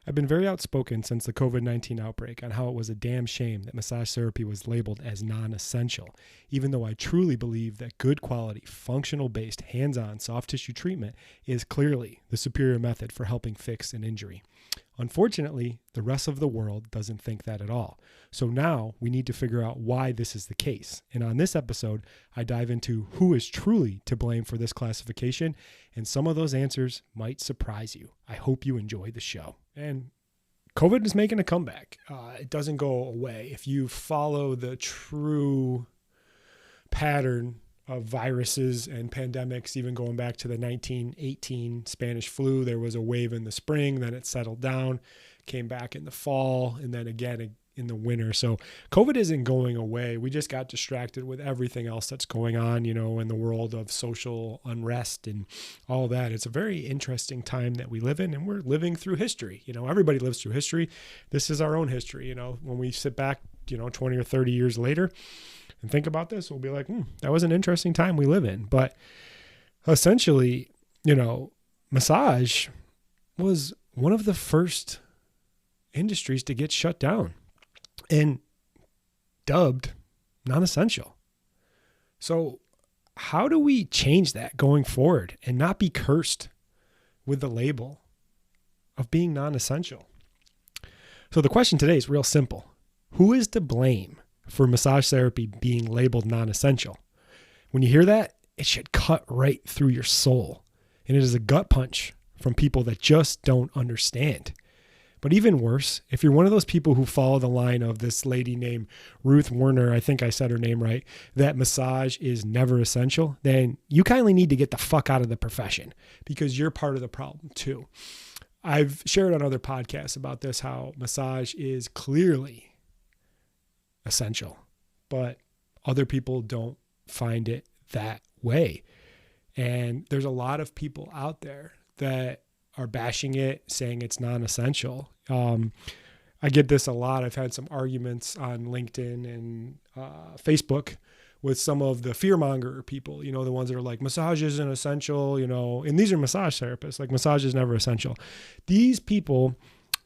I've been very outspoken since the COVID-19 outbreak on how it was a damn shame that massage therapy was labeled as non-essential, even though I truly believe that good quality, functional-based, hands-on soft tissue treatment is clearly the superior method for helping fix an injury. Unfortunately, the rest of the world doesn't think that at all. So now we need to figure out why this is the case. And on this episode, I dive into who is truly to blame for this classification, and some of those answers might surprise you. I hope you enjoy the show. And COVID is making a comeback. It doesn't go away. If you follow the true pattern of viruses and pandemics, even going back to the 1918 Spanish flu, there was a wave in the spring, then it settled down, came back in the fall, and then again in the winter. So COVID isn't going away. We just got distracted with everything else that's going on, in the world of social unrest and all that. It's a very interesting time that we live in, and we're living through history. Everybody lives through history. This is our own history. When we sit back, 20 or 30 years later and think about this, we'll be like, that was an interesting time we live in. But essentially, massage was one of the first industries to get shut down and dubbed non-essential. So how do we change that going forward and not be cursed with the label of being non-essential? So the question today is real simple. Who is to blame for massage therapy being labeled non-essential? When you hear that, it should cut right through your soul. And it is a gut punch from people that just don't understand. But even worse, if you're one of those people who follow the line of this lady named Ruth Werner, I think I said her name right, that massage is never essential, then you kindly need to get the fuck out of the profession because you're part of the problem too. I've shared on other podcasts about this, how massage is clearly essential, but other people don't find it that way. And there's a lot of people out there that are bashing it, saying it's non-essential. I get this a lot. I've had some arguments on LinkedIn and Facebook with some of the fearmonger people, the ones that are like, massage isn't essential, and these are massage therapists, like massage is never essential. These people,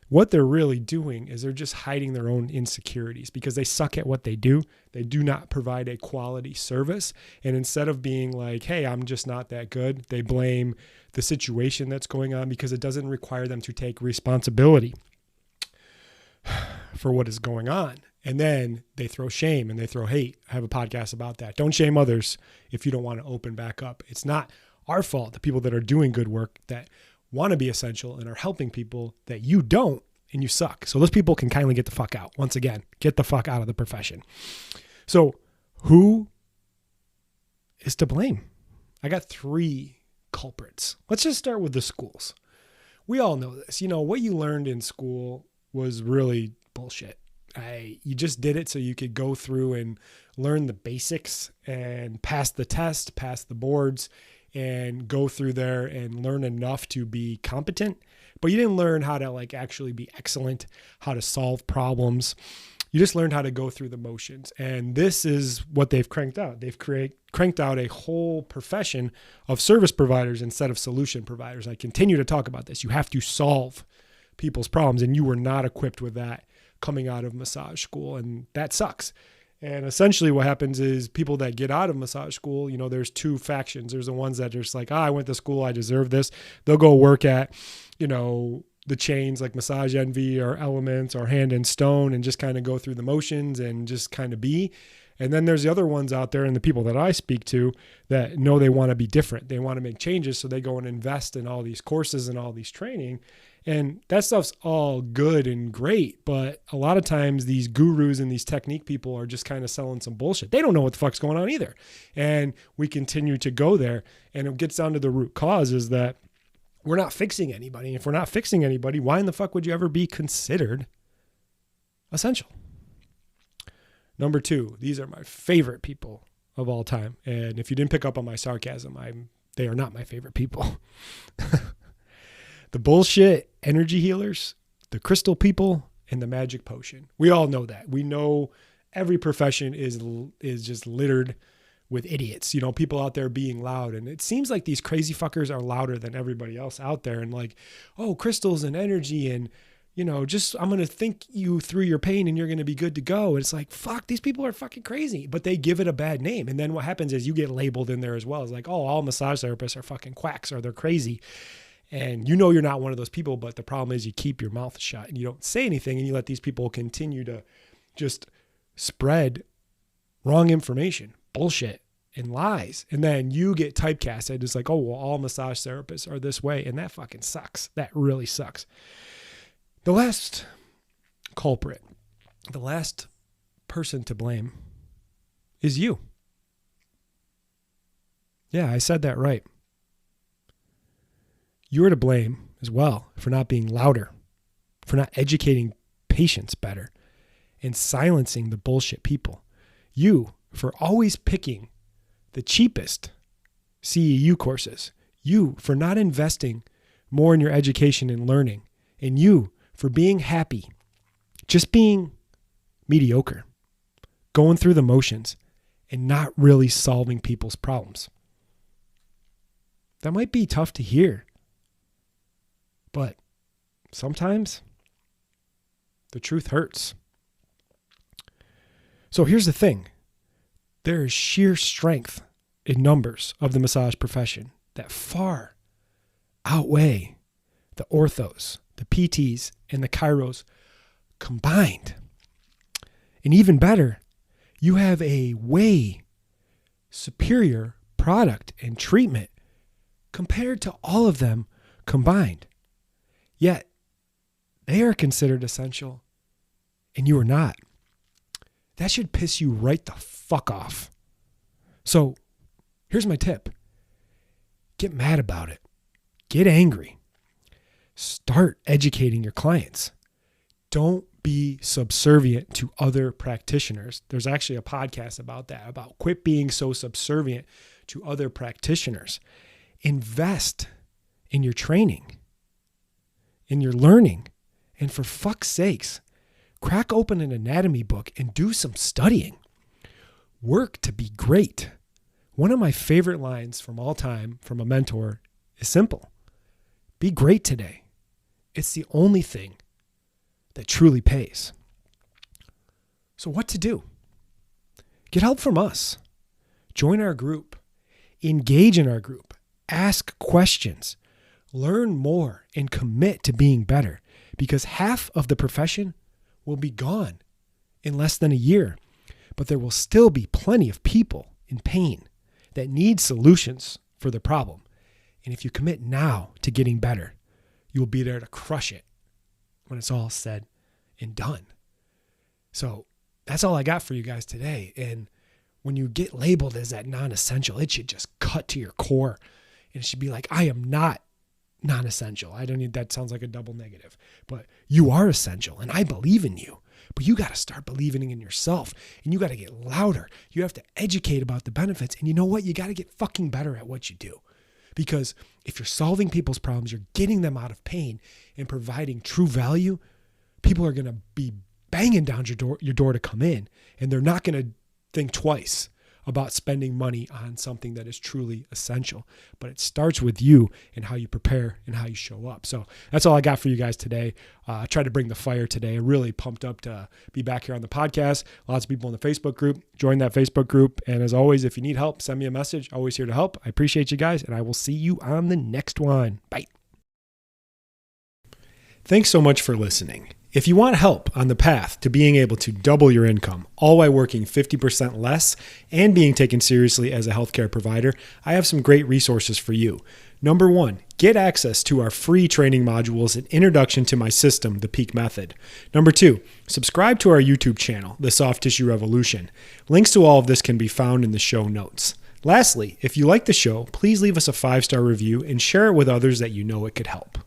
what they're really doing is they're just hiding their own insecurities because they suck at what they do. They do not provide a quality service. And instead of being like, hey, I'm just not that good, they blame the situation that's going on because it doesn't require them to take responsibility for what is going on. And then they throw shame and they throw hate. I have a podcast about that. Don't shame others if you don't want to open back up. It's not our fault, the people that are doing good work that want to be essential and are helping people, that you don't and you suck. So those people can kindly get the fuck out. Once again, get the fuck out of the profession. So who is to blame? I got 3 culprits. Let's just start with the schools. We all know this. What you learned in school was really bullshit. You just did it so you could go through and learn the basics and pass the test, pass the boards, and go through there and learn enough to be competent. But you didn't learn how to actually be excellent, how to solve problems. You just learned how to go through the motions. And this is what they've cranked out. They've cranked out a whole profession of service providers instead of solution providers. I continue to talk about this. You have to solve people's problems, and you were not equipped with that coming out of massage school, and that sucks. And essentially what happens is people that get out of massage school, there's 2 factions. There's the ones that are just like, I went to school, I deserve this. They'll go work at, the chains like Massage Envy or Elements or Hand and Stone and just kind of go through the motions and just kind of be. And then there's the other ones out there and the people that I speak to that know they want to be different. They want to make changes. So they go and invest in all these courses and all these training. And that stuff's all good and great. But a lot of times these gurus and these technique people are just kind of selling some bullshit. They don't know what the fuck's going on either. And we continue to go there. And it gets down to the root cause is that we're not fixing anybody. And if we're not fixing anybody, why in the fuck would you ever be considered essential? Number 2, these are my favorite people of all time. And if you didn't pick up on my sarcasm, they are not my favorite people. The bullshit energy healers, the crystal people, and the magic potion. We all know that. We know every profession is just littered with idiots, people out there being loud. And it seems like these crazy fuckers are louder than everybody else out there. And like, oh, crystals and energy and I'm going to think you through your pain and you're going to be good to go. And it's like, fuck, these people are fucking crazy, but they give it a bad name. And then what happens is you get labeled in there as well. It's like, oh, all massage therapists are fucking quacks or they're crazy. And you're not one of those people, but the problem is you keep your mouth shut and you don't say anything and you let these people continue to just spread wrong information, bullshit, and lies. And then you get typecasted. It's like, oh, well, all massage therapists are this way. And that fucking sucks. That really sucks. The last culprit, the last person to blame is you. Yeah, I said that right. You're to blame as well for not being louder, for not educating patients better, and silencing the bullshit people. You for always picking the cheapest CEU courses. You for not investing more in your education and learning. And you for being happy, just being mediocre, going through the motions, and not really solving people's problems. That might be tough to hear, but sometimes the truth hurts. So here's the thing. There is sheer strength in numbers of the massage profession that far outweigh the orthos, the PTs, and the chiros combined. And even better, you have a way superior product and treatment compared to all of them combined. Yet, they are considered essential, and you are not. That should piss you right the fuck off. So, here's my tip. Get mad about it. Get angry. Start educating your clients. Don't be subservient to other practitioners. There's actually a podcast about that, about quit being so subservient to other practitioners. Invest in your training, in your learning, and for fuck's sakes, crack open an anatomy book and do some studying. Work to be great. One of my favorite lines from all time from a mentor is simple. Be great today. It's the only thing that truly pays. So what to do? Get help from us. Join our group. Engage in our group. Ask questions. Learn more and commit to being better, because half of the profession will be gone in less than a year, but there will still be plenty of people in pain that need solutions for the problem. And if you commit now to getting better, you will be there to crush it when it's all said and done. So that's all I got for you guys today. And when you get labeled as that non-essential, it should just cut to your core. And it should be like, I am not non-essential. That sounds like a double negative, but you are essential and I believe in you. But you got to start believing in yourself, and you got to get louder. You have to educate about the benefits. And you know what? You got to get fucking better at what you do. Because if you're solving people's problems, you're getting them out of pain and providing true value, people are going to be banging down your door to come in, and they're not going to think twice about spending money on something that is truly essential. But it starts with you and how you prepare and how you show up. So that's all I got for you guys today. I tried to bring the fire today. Really pumped up to be back here on the podcast. Lots of people in the Facebook group. Join that Facebook group. And as always, if you need help, send me a message. Always here to help. I appreciate you guys, and I will see you on the next one. Bye. Thanks so much for listening. If you want help on the path to being able to double your income, all while working 50% less and being taken seriously as a healthcare provider, I have some great resources for you. Number one, get access to our free training modules and introduction to my system, the Peak Method. Number two, subscribe to our YouTube channel, The Soft Tissue Revolution. Links to all of this can be found in the show notes. Lastly, if you like the show, please leave us a 5-star review and share it with others that you know it could help.